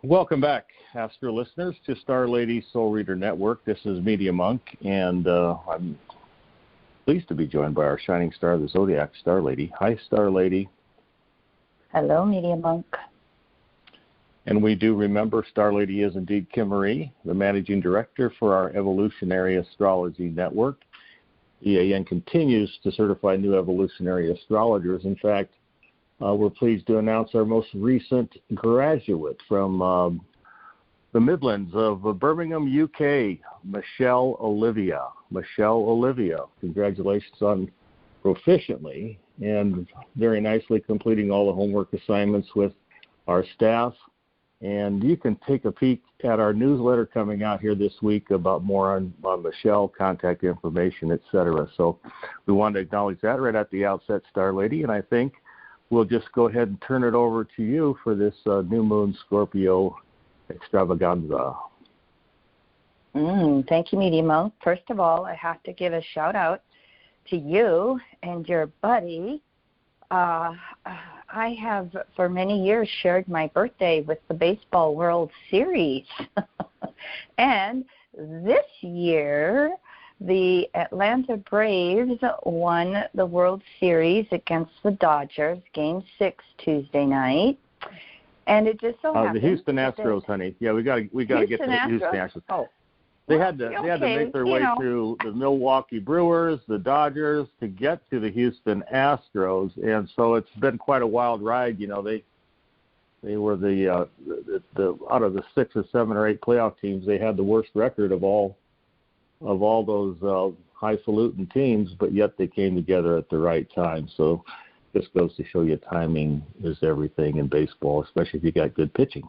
Welcome back, Astro listeners, to Star Lady Soul Reader Network. This is Media Monk, and I'm pleased to be joined by our shining star, the Zodiac Star Lady. Hi, Star Lady. Hello, Media Monk. And we do remember Star Lady is indeed Kim Marie, the managing director for our Evolutionary Astrology Network. EAN continues to certify new evolutionary astrologers. In fact, we're pleased to announce our most recent graduate from the Midlands of Birmingham, UK, Michelle Olivia. Michelle Olivia, congratulations on proficiently and very nicely completing all the homework assignments with our staff. And you can take a peek at our newsletter coming out here this week about more on Michelle, contact information, etc. So we want to acknowledge that right at the outset, Star Lady, and I think we'll just go ahead and turn it over to you for this new Moon Scorpio extravaganza. Thank you, Media Monk. First of all, I have to give a shout out to you and your buddy. I have for many years shared my birthday with the Baseball World Series. And this year, the Atlanta Braves won the World Series against the Dodgers, Game 6 Tuesday night, and it just so happened. The Houston Astros, honey. Yeah, we got to get to the Houston Astros. Oh. They had to make their way through the Milwaukee Brewers, the Dodgers, to get to the Houston Astros, and so it's been quite a wild ride. You know, they were the out of the 6 or 7 or 8 playoff teams, they had the worst record of all those highfalutin teams, but yet they came together at the right time. So this goes to show you timing is everything in baseball, especially if you got good pitching.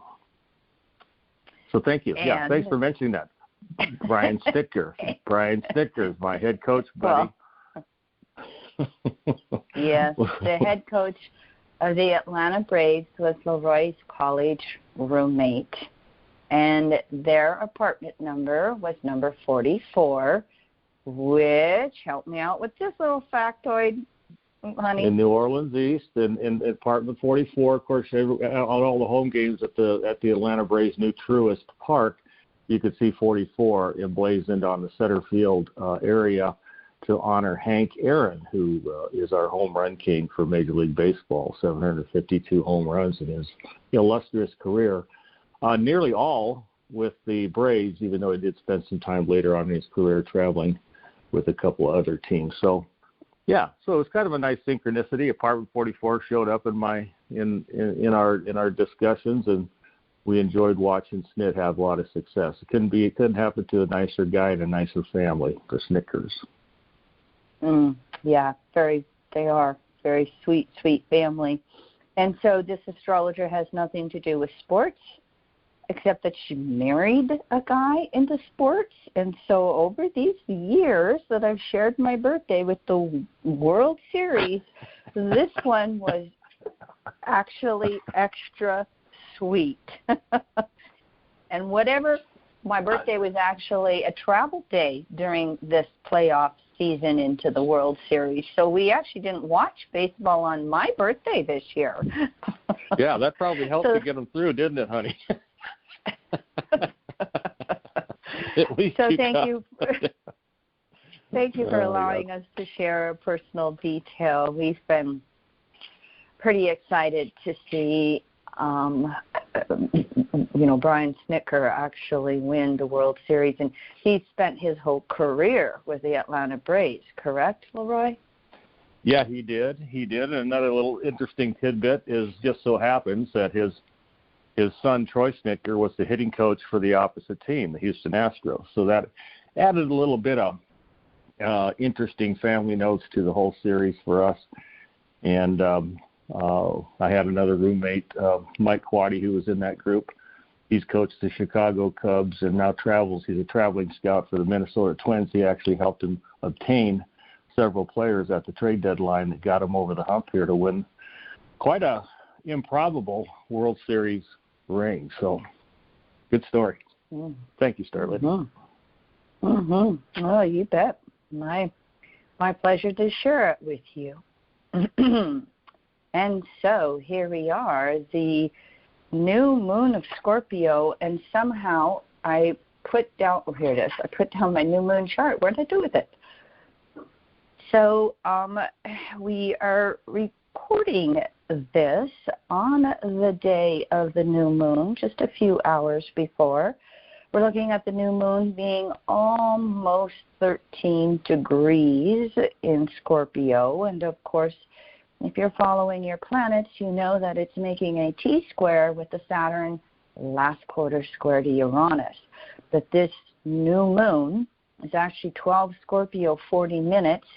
So thank you. Yeah, thanks for mentioning that. Brian Snicker. Brian Snicker is my head coach, buddy. Well, yes, the head coach of the Atlanta Braves was Leroy's college roommate. And their apartment number was number 44, which helped me out with this little factoid, honey. In New Orleans East, in apartment 44, of course, on all the home games at the Atlanta Braves' new Truist Park, you could see 44 emblazoned on the center field area to honor Hank Aaron, who is our home run king for Major League Baseball, 752 home runs in his illustrious career. Nearly all with the Braves, even though he did spend some time later on in his career traveling with a couple of other teams. So, yeah, so it was kind of a nice synchronicity. Apartment 44 showed up in our discussions, and we enjoyed watching Snit have a lot of success. It couldn't happen to a nicer guy and a nicer family, the Snickers. Yeah, they are very sweet family. And so this astrologer has nothing to do with sports, except that she married a guy into sports. And so over these years that I've shared my birthday with the World Series, this one was actually extra sweet. And my birthday was actually a travel day during this playoff season into the World Series. So we actually didn't watch baseball on my birthday this year. Yeah, that probably helped to get them through, didn't it, honey? Thank you for allowing us to share a personal detail. We've been pretty excited to see Brian Snicker actually win the World Series, and he spent his whole career with the Atlanta Braves, correct, Leroy? Yeah, he did. And another little interesting tidbit is just so happens that his son, Troy Snicker, was the hitting coach for the opposite team, the Houston Astros. So that added a little bit of interesting family notes to the whole series for us. And I had another roommate, Mike Quaddy, who was in that group. He's coached the Chicago Cubs and now travels. He's a traveling scout for the Minnesota Twins. He actually helped him obtain several players at the trade deadline that got him over the hump here to win quite a improbable World Series ring. So, good story. Thank you, Starlet. Oh, you bet. My pleasure to share it with you. And so here we are. The new moon of Scorpio, and somehow I put down, oh, here it is. I put down my new moon chart. What did I do with it? So we are recording this on the day of the new moon, just a few hours before. We're looking at the new moon being almost 13 degrees in Scorpio. And, of course, if you're following your planets, you know that it's making a T-square with the Saturn last quarter square to Uranus. But this new moon is actually 12 Scorpio, 40 minutes.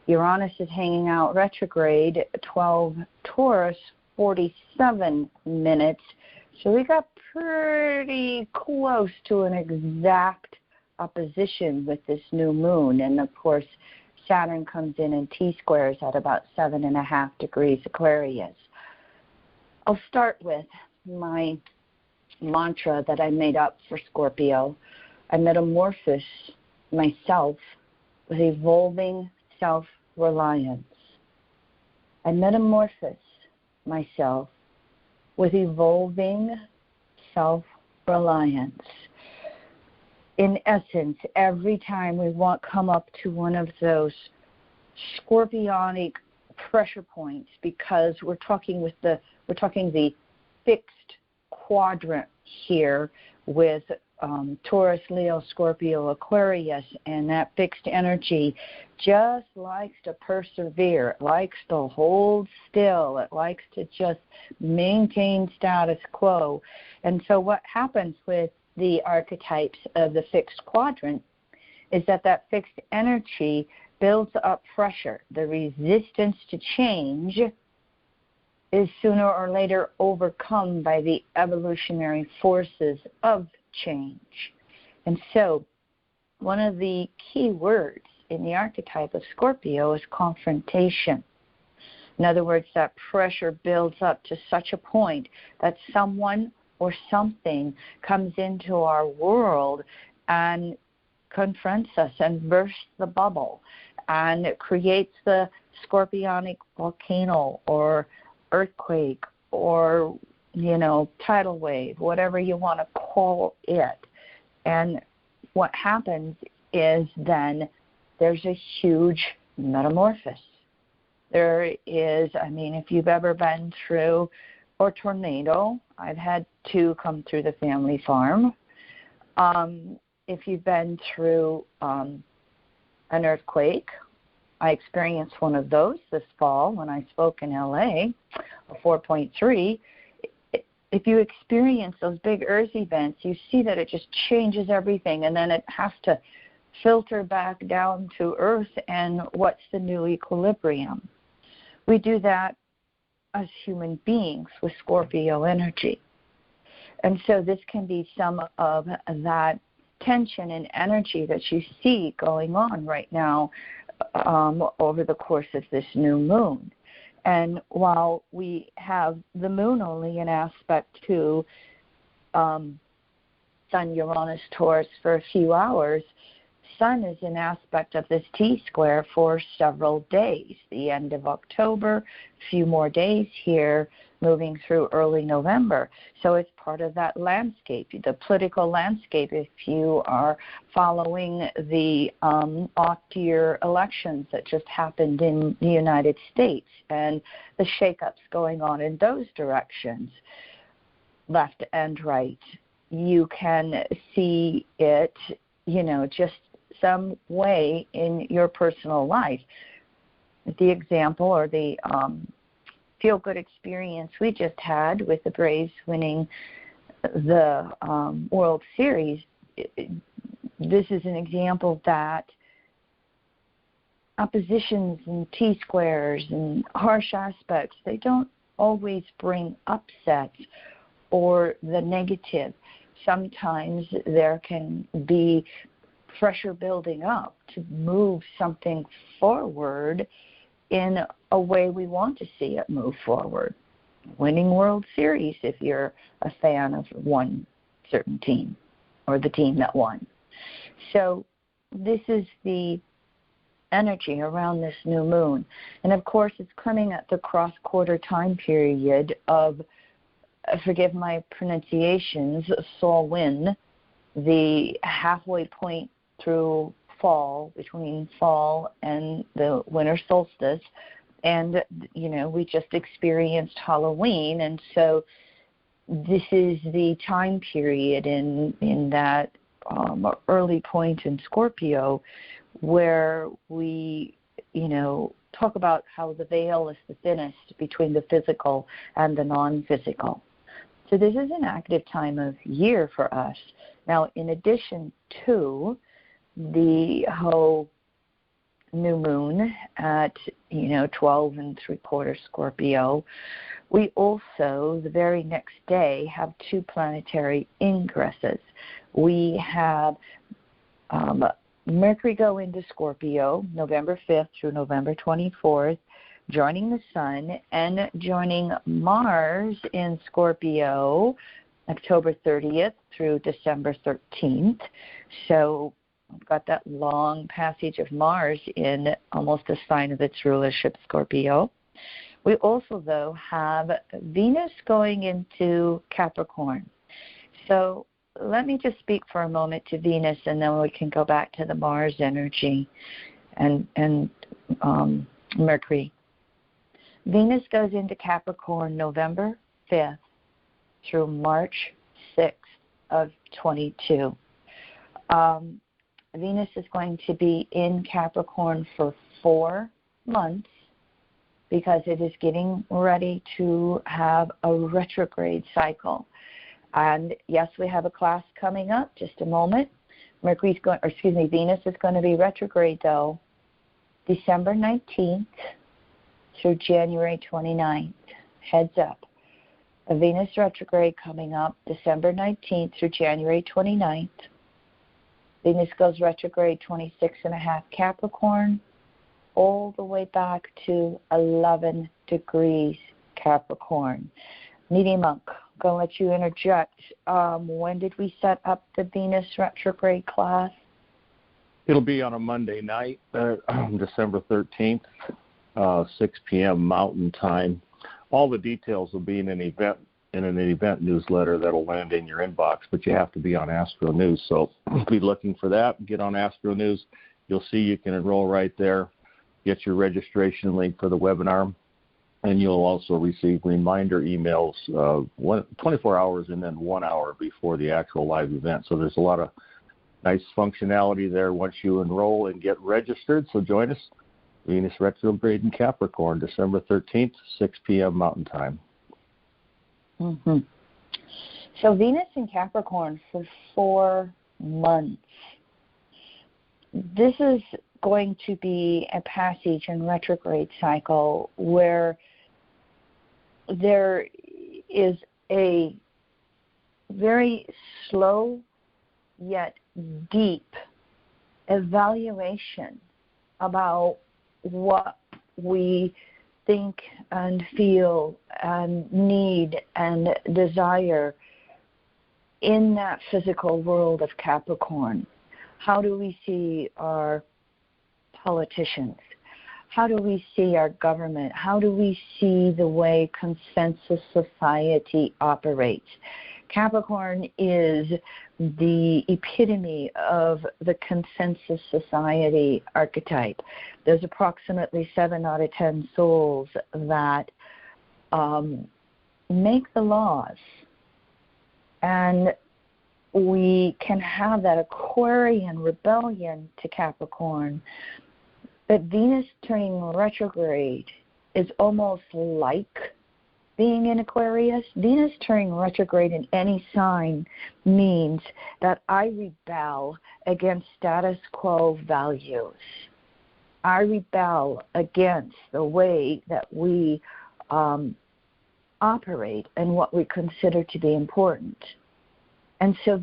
Uranus is hanging out retrograde, 12 Taurus, 47 minutes. So we got pretty close to an exact opposition with this new moon. And, of course, Saturn comes in T-squares at about 7.5 degrees Aquarius. I'll start with my mantra that I made up for Scorpio. I metamorphose myself with evolving self-reliance. I metamorphose myself with evolving self-reliance. In essence, every time we come up to one of those scorpionic pressure points, because we're talking the fixed quadrant here with Taurus, Leo, Scorpio, Aquarius, and that fixed energy just likes to persevere. It likes to hold still. It likes to just maintain status quo. And so what happens with the archetypes of the fixed quadrant is that fixed energy builds up pressure. The resistance to change is sooner or later overcome by the evolutionary forces of change. And so one of the key words in the archetype of Scorpio is confrontation. In other words, that pressure builds up to such a point that someone or something comes into our world and confronts us and bursts the bubble, and it creates the scorpionic volcano or earthquake or tidal wave, whatever you want to call it. And what happens is then there's a huge metamorphosis. There is, if you've ever been through a tornado, I've had two come through the family farm. If you've been through an earthquake, I experienced one of those this fall when I spoke in LA, a 4.3. If you experience those big earth events, you see that it just changes everything, and then it has to filter back down to earth, and what's the new equilibrium? We do that as human beings with Scorpio energy. And so this can be some of that tension and energy that you see going on right now over the course of this new moon. And while we have the moon only in aspect to Sun, Uranus, Taurus for a few hours, Sun is in aspect of this T-square for several days, the end of October, a few more days here, moving through early November. So it's part of that landscape, the political landscape, if you are following the off-year elections that just happened in the United States and the shakeups going on in those directions, left and right. You can see it, just some way in your personal life. The example or the feel-good experience we just had with the Braves winning the World Series, this is an example that oppositions and T-squares and harsh aspects, they don't always bring upsets or the negative. Sometimes there can be pressure building up to move something forward in a way we want to see it move forward. Winning World Series if you're a fan of one certain team or the team that won. So this is the energy around this new moon. And of course it's coming at the cross-quarter time period of forgive my pronunciations, Samhain, the halfway point through fall, between fall and the winter solstice. And, we just experienced Halloween. And so this is the time period in that early point in Scorpio where we, talk about how the veil is the thinnest between the physical and the non-physical. So this is an active time of year for us. Now, in addition to the whole new moon at 12 3/4 Scorpio, we also the very next day have two planetary ingresses. We have Mercury go into Scorpio November 5th through November 24th, joining the Sun, and joining Mars in Scorpio October 30th through December 13th. So we've got that long passage of Mars in almost a sign of its rulership, Scorpio. We also, though, have Venus going into Capricorn. So let me just speak for a moment to Venus, and then we can go back to the Mars energy and Mercury. Venus goes into Capricorn November 5th through March 6th of 22. Venus is going to be in Capricorn for 4 months because it is getting ready to have a retrograde cycle. And yes, we have a class coming up, just a moment. Venus is going to be retrograde, though, December 19th through January 29th. Heads up. A Venus retrograde coming up December 19th through January 29th. Venus goes retrograde 26.5 Capricorn, all the way back to 11 degrees Capricorn. Media Monk, I'm going to let you interject. When did we set up the Venus retrograde class? It'll be on a Monday night, December 13th, 6 p.m. Mountain Time. All the details will be in an event newsletter that'll land in your inbox, but you have to be on Astro News. So be looking for that. Get on Astro News. You'll see you can enroll right there. Get your registration link for the webinar. And you'll also receive reminder emails 24 hours and then 1 hour before the actual live event. So there's a lot of nice functionality there once you enroll and get registered. So join us. Venus retrograde in Capricorn, December 13th, 6 p.m. Mountain Time. Mm-hmm. So Venus in Capricorn for 4 months. This is going to be a passage in retrograde cycle where there is a very slow yet deep evaluation about what we think and feel and need and desire in that physical world of Capricorn. How do we see our politicians? How do we see our government? How do we see the way consensus society operates? Capricorn is the epitome of the consensus society archetype. There's approximately 7 out of 10 souls that make the laws. And we can have that Aquarian rebellion to Capricorn. But Venus turning retrograde is almost like being in Aquarius. Venus turning retrograde in any sign means that I rebel against status quo values. I rebel against the way that we operate and what we consider to be important. And so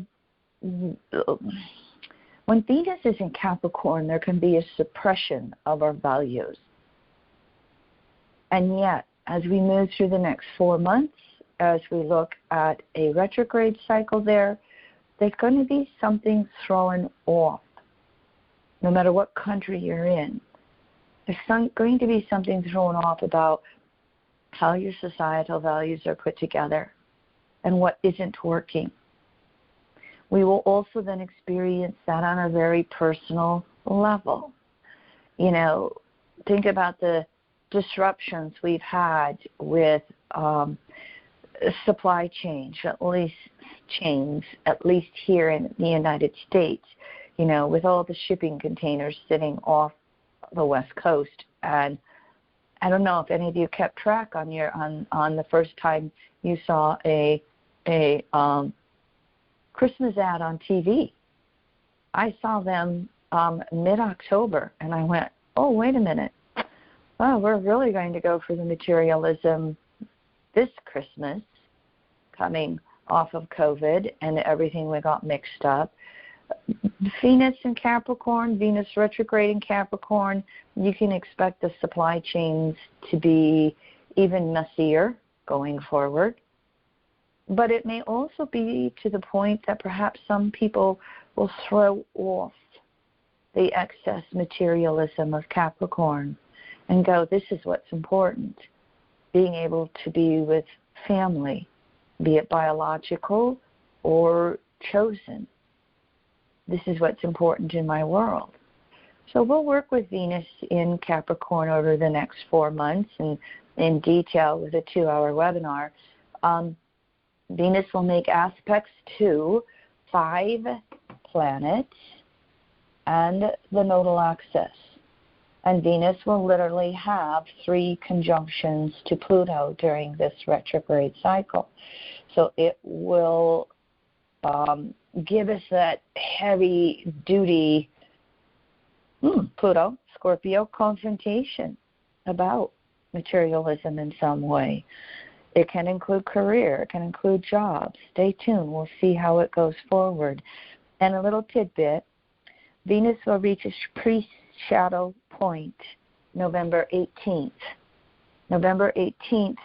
when Venus is in Capricorn, there can be a suppression of our values. And yet, as we move through the next 4 months, as we look at a retrograde cycle there's going to be something thrown off, no matter what country you're in. There's going to be something thrown off about how your societal values are put together. and what isn't working. We will also then experience that on a very personal level. You know, think about the disruptions we've had with supply chains, at least here in the United States, you know, with all the shipping containers sitting off the West Coast. And I don't know if any of you kept track on the first time you saw a Christmas ad on TV. I saw them mid-October, and I went, oh, wait a minute. Well, we're really going to go for the materialism this Christmas, coming off of COVID and everything we got mixed up. Venus in Capricorn, Venus retrograde in Capricorn, you can expect the supply chains to be even messier going forward. But it may also be to the point that perhaps some people will throw off the excess materialism of Capricorn and go, this is what's important. Being able to be with family, be it biological or chosen. This is what's important in my world. So we'll work with Venus in Capricorn over the next 4 months and in detail with a 2-hour webinar. Venus will make aspects to 5 planets and the nodal axis. And Venus will literally have 3 conjunctions to Pluto during this retrograde cycle. So it will give us that heavy-duty Pluto, Scorpio confrontation about materialism in some way. It can include career. It can include jobs. Stay tuned. We'll see how it goes forward. And a little tidbit, Venus will reach a pre-shadow point November 18th. November 18th,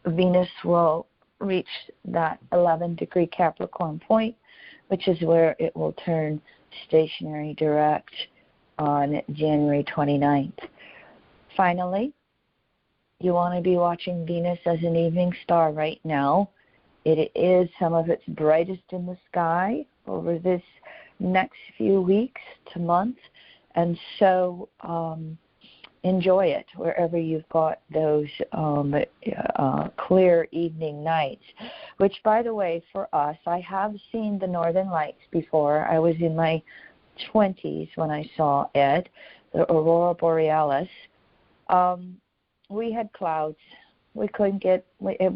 Venus will reach that 11-degree Capricorn point, which is where it will turn stationary direct on January 29th. Finally, you want to be watching Venus as an evening star right now. It is some of its brightest in the sky over this next few weeks to months, and so enjoy it wherever you've got those clear evening nights, which, by the way, for us, I have seen the Northern Lights before. I was in my 20s when I saw it, the Aurora Borealis. We had clouds. We couldn't get, it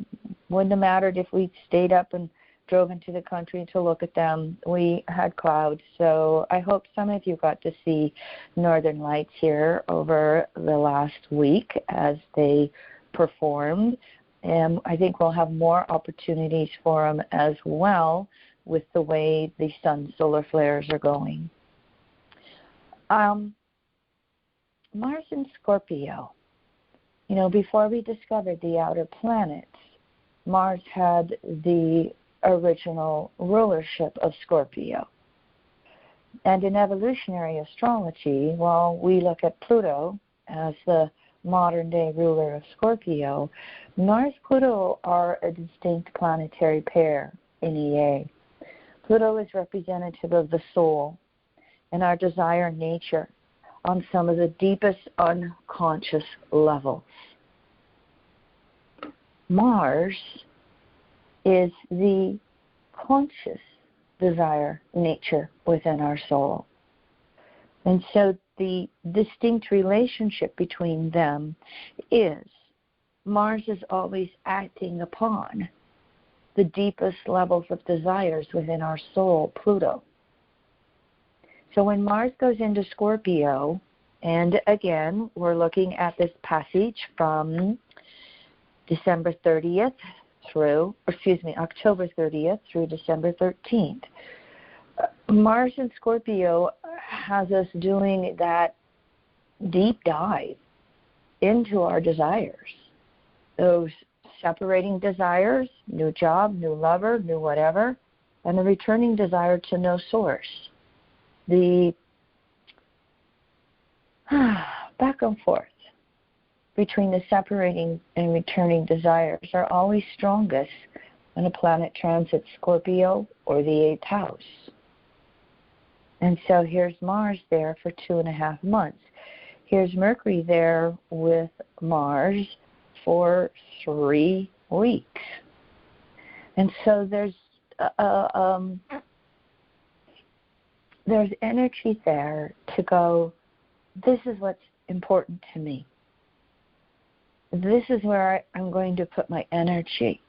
wouldn't have mattered if we stayed up and drove into the country to look at them. We had clouds. So I hope some of you got to see Northern Lights here over the last week as they performed. And I think we'll have more opportunities for them as well with the way the sun solar flares are going. Mars in Scorpio. You know, before we discovered the outer planets, Mars had the original rulership of Scorpio. And in evolutionary astrology, while we look at Pluto as the modern-day ruler of Scorpio, Mars-Pluto are a distinct planetary pair in EA. Pluto is representative of the soul and our desire nature on some of the deepest unconscious levels. Mars is the conscious desire nature within our soul. And so the distinct relationship between them is Mars is always acting upon the deepest levels of desires within our soul, Pluto. So when Mars goes into Scorpio, and again, we're looking at this passage from October 30th through December 13th. Mars in Scorpio has us doing that deep dive into our desires. Those separating desires, new job, new lover, new whatever, and the returning desire to no source. The back and forth between the separating and returning desires are always strongest when a planet transits Scorpio or the 8th house. And so here's Mars there for 2.5 months. Here's Mercury there with Mars for 3 weeks. And so there's energy there to go, this is what's important to me. This is where I'm going to put my energy.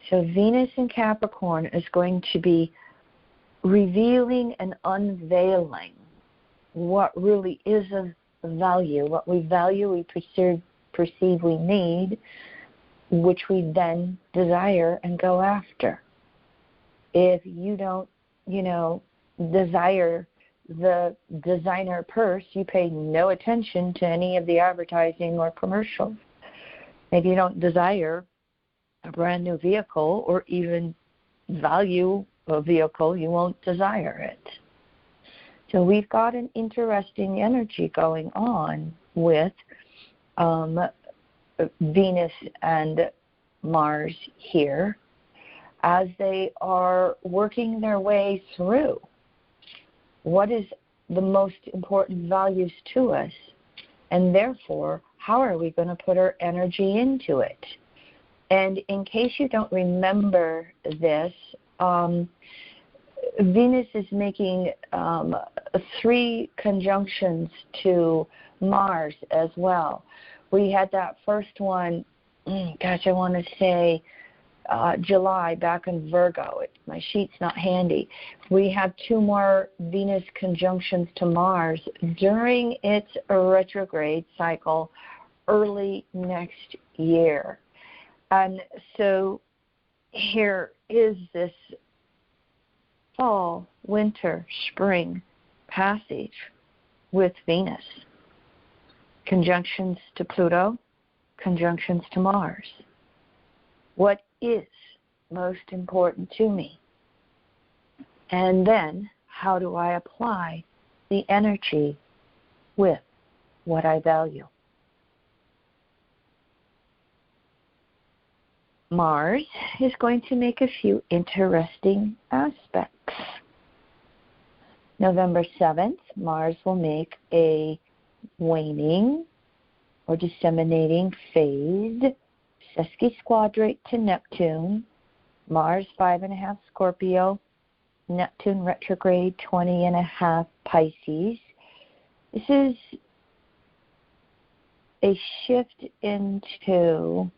So Venus in Capricorn is going to be revealing and unveiling what really is of value, what we value, we perceive we need, which we then desire and go after. If you don't, desire the designer purse, you pay no attention to any of the advertising or commercials. If you don't desire a brand new vehicle or even value a vehicle, you won't desire it. So we've got an interesting energy going on with Venus and Mars here as they are working their way through what is the most important values to us, and therefore, how are we going to put our energy into it? And in case you don't remember this, Venus is making 3 conjunctions to Mars as well. We had that first one, I want to say July, back in Virgo. My sheet's not handy. We have 2 more Venus conjunctions to Mars during its retrograde cycle early next year. And so here is this fall, winter, spring passage with Venus. Conjunctions to Pluto, conjunctions to Mars. What is most important to me? And then how do I apply the energy with what I value? Mars is going to make a few interesting aspects. November 7th, Mars will make a waning or disseminating phase sesquisquadrate to Neptune. Mars 5.5 Scorpio, Neptune retrograde 20.5 Pisces. This is a shift into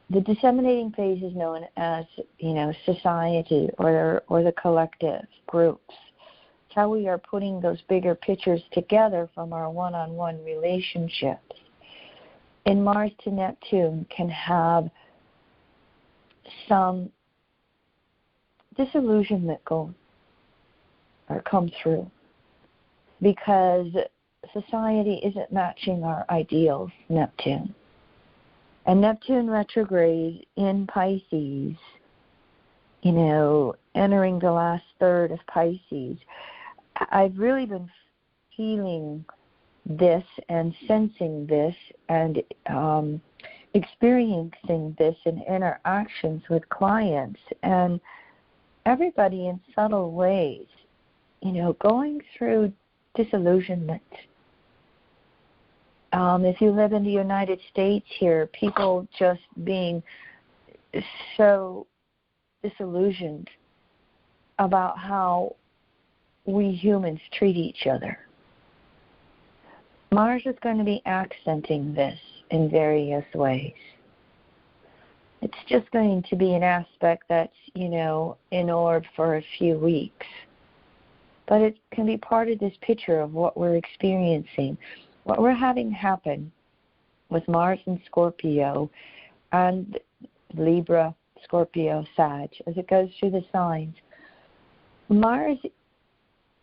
the disseminating phase is known as, society or the collective groups. It's how we are putting those bigger pictures together from our one-on-one relationships. And Mars to Neptune can have some disillusionment come through because society isn't matching our ideals, Neptune. And Neptune retrograde in Pisces, entering the last third of Pisces, I've really been feeling this and sensing this and experiencing this in interactions with clients and everybody in subtle ways, going through disillusionment. If you live in the United States here, people just being so disillusioned about how we humans treat each other. Mars is going to be accenting this in various ways. It's just going to be an aspect that's, in orb for a few weeks. But it can be part of this picture of what we're experiencing. What we're having happen with Mars and Scorpio and Libra, Scorpio, Sag, as it goes through the signs, Mars,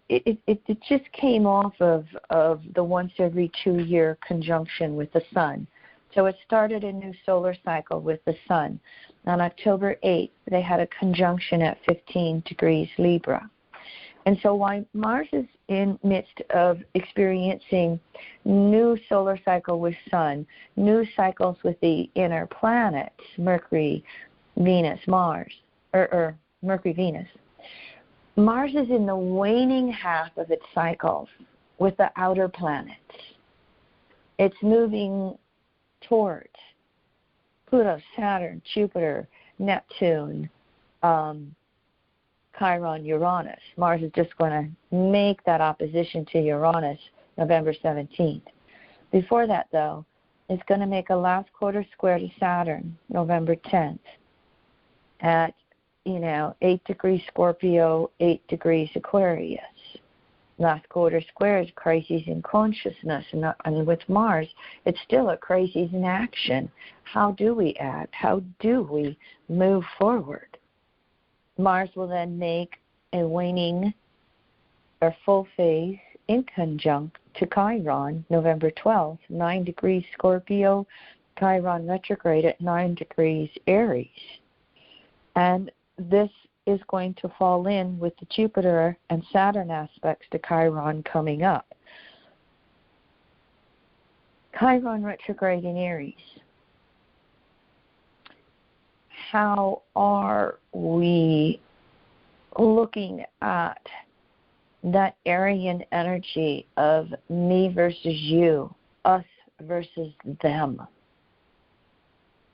it just came off of the once every 2-year conjunction with the Sun. So it started a new solar cycle with the Sun. On October 8th, they had a conjunction at 15 degrees Libra. And so while Mars is in midst of experiencing new solar cycle with Sun, new cycles with the inner planets, Mercury, Venus, Mars, or Mercury, Venus, Mars is in the waning half of its cycles with the outer planets. It's moving towards Pluto, Saturn, Jupiter, Neptune, Chiron, Uranus. Mars is just going to make that opposition to Uranus November 17th. Before that, though, it's going to make a last quarter square to Saturn November 10th at, 8 degrees Scorpio, 8 degrees Aquarius. Last quarter square is crises in consciousness, and with Mars, it's still a crisis in action. How do we act? How do we move forward? Mars will then make a waning or full phase in conjunct to Chiron November 12th, 9 degrees Scorpio, Chiron retrograde at 9 degrees Aries. And this is going to fall in with the Jupiter and Saturn aspects to Chiron coming up. Chiron retrograde in Aries. How are we looking at that Aryan energy of me versus you, us versus them?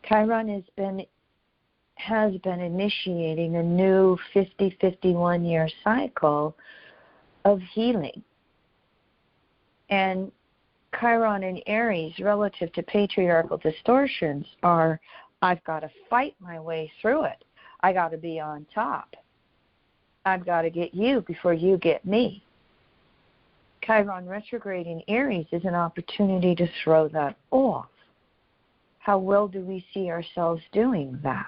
Chiron has been initiating a new 51-year cycle of healing. And Chiron and Aries, relative to patriarchal distortions, are I've got to fight my way through it. I got to be on top. I've got to get you before you get me. Chiron retrograde in Aries is an opportunity to throw that off. How well do we see ourselves doing that?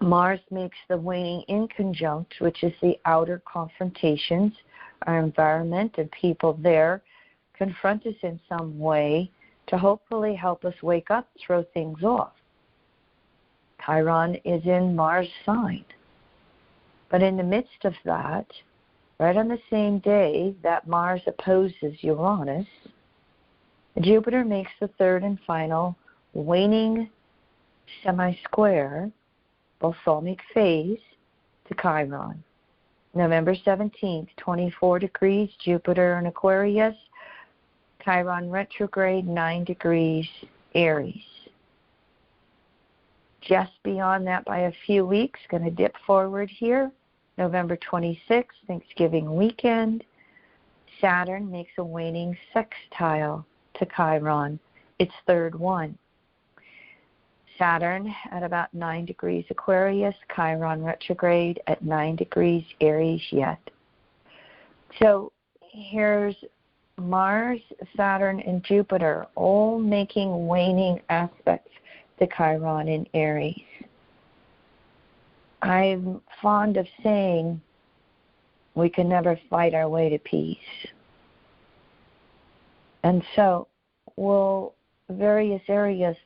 Mars makes the waning inconjunct, which is the outer confrontations, our environment and people there confront us in some way to hopefully help us wake up, throw things off. Chiron is in Mars' sign. But in the midst of that, right on the same day that Mars opposes Uranus, Jupiter makes the third and final waning semi-square balsamic phase to Chiron. November 17th, 24 degrees, Jupiter in Aquarius, Chiron retrograde, 9 degrees, Aries. Just beyond that by a few weeks, going to dip forward here, November 26th, Thanksgiving weekend, Saturn makes a waning sextile to Chiron, its third one. Saturn at about 9 degrees Aquarius, Chiron retrograde at 9 degrees Aries yet. So here's Mars, Saturn, and Jupiter all making waning aspects to Chiron in Aries. I'm fond of saying we can never fight our way to peace. And so will various areas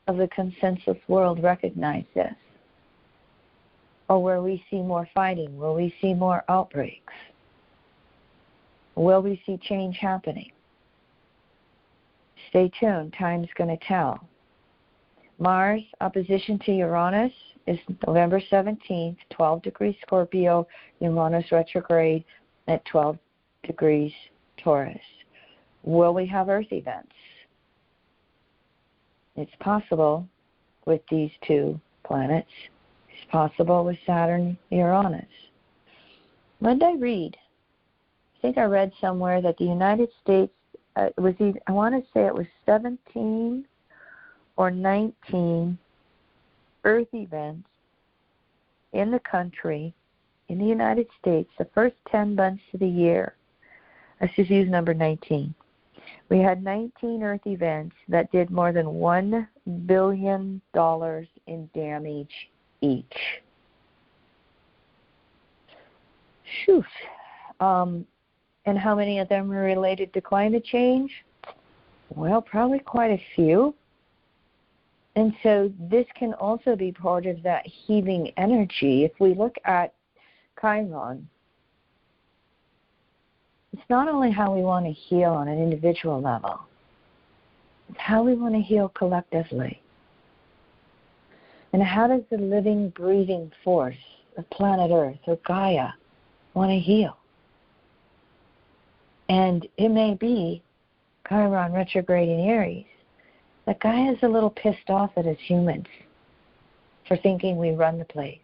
of the consensus world recognize this? Or will we see more fighting? Will we see more outbreaks? Will we see change happening? Stay tuned. Time's going to tell. Mars, opposition to Uranus, is November 17th, 12 degrees Scorpio, Uranus retrograde at 12 degrees Taurus. Will we have Earth events? It's possible with these two planets. It's possible with Saturn, Uranus. When did I read? I think I read somewhere that the United States, I want to say it was 17 or 19 Earth events in the country, in the United States, the first 10 months of the year. Let's just use number 19. We had 19 Earth events that did more than $1 billion in damage each. Phew. And how many of them were related to climate change? Well, probably quite a few. And so this can also be part of that healing energy. If we look at Chiron, it's not only how we want to heal on an individual level, it's how we want to heal collectively. And how does the living, breathing force of planet Earth, or Gaia, want to heal? And it may be Chiron retrograde in Aries that Gaia is a little pissed off at us humans for thinking we run the place.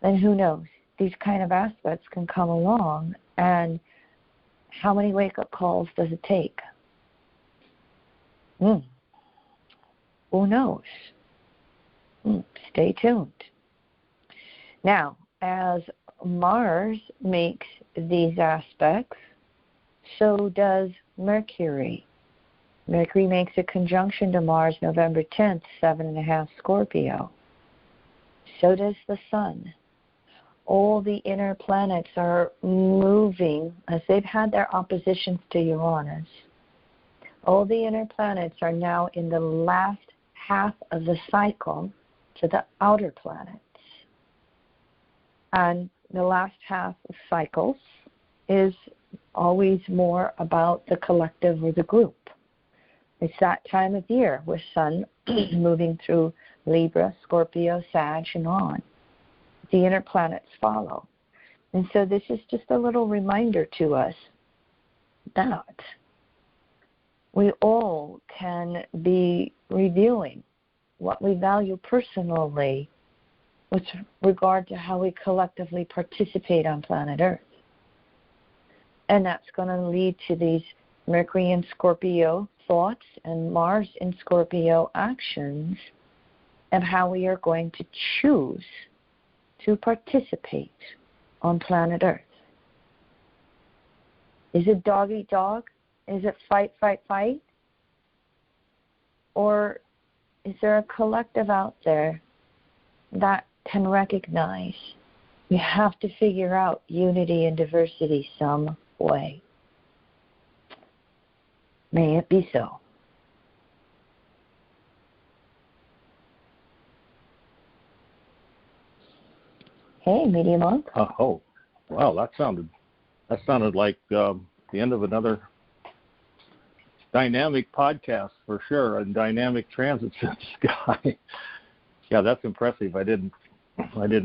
Then who knows? These kind of aspects can come along, and how many wake-up calls does it take? Who knows? Stay tuned. Now, as Mars makes these aspects, so does Mercury. Mercury makes a conjunction to Mars November 10th, 7.5 Scorpio. So does the Sun. All the inner planets are moving, as they've had their oppositions to Uranus. All the inner planets are now in the last half of the cycle to the outer planets. And the last half of cycles is always more about the collective or the group. It's that time of year with Sun moving through Libra, Scorpio, Sag, and on. The inner planets follow. And so this is just a little reminder to us that we all can be reviewing what we value personally with regard to how we collectively participate on planet Earth. And that's going to lead to these Mercury in Scorpio thoughts and Mars in Scorpio actions of how we are going to choose to participate on planet Earth. Is it dog eat dog? Is it fight, fight, fight? Or is there a collective out there that can recognize we have to figure out unity and diversity some way? May it be so. Hey, Media Monk. Oh, wow, that sounded like the end of another dynamic podcast for sure, and dynamic transits in the sky. Yeah, that's impressive. I didn't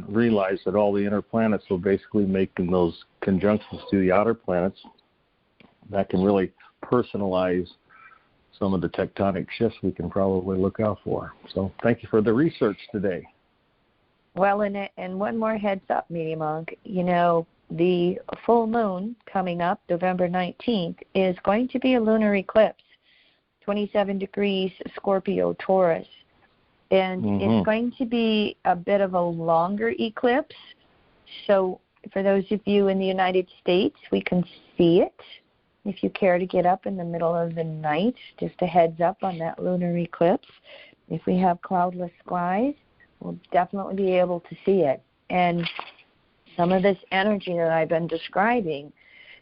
realize that all the inner planets were basically making those conjunctions to the outer planets. That can really personalize some of the tectonic shifts we can probably look out for. So thank you for the research today. Well, and one more heads up, Media Monk. You know, the full moon coming up, November 19th, is going to be a lunar eclipse, 27 degrees Scorpio Taurus. And it's going to be a bit of a longer eclipse. So for those of you in the United States, we can see it. If you care to get up in the middle of the night, just a heads up on that lunar eclipse. If we have cloudless skies, we'll definitely be able to see it. And some of this energy that I've been describing,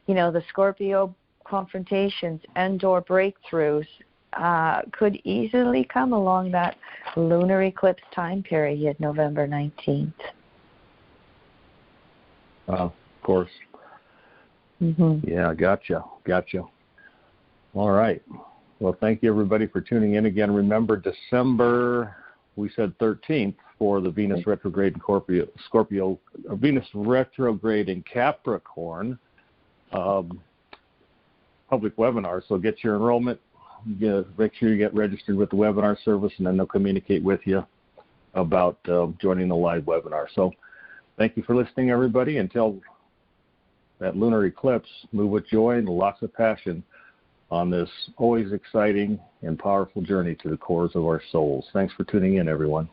you know, the Scorpio confrontations and/or breakthroughs could easily come along that lunar eclipse time period, November 19th. Of course. Yeah, gotcha. All right. Well, thank you, everybody, for tuning in again. Remember, December, we said 13th for the Venus retrograde in Scorpio, Venus retrograde in Capricorn public webinar. So get your enrollment. Make sure you get registered with the webinar service, and then they'll communicate with you about joining the live webinar. So thank you for listening, everybody. Until that lunar eclipse, move with joy and lots of passion on this always exciting and powerful journey to the cores of our souls. Thanks for tuning in, everyone.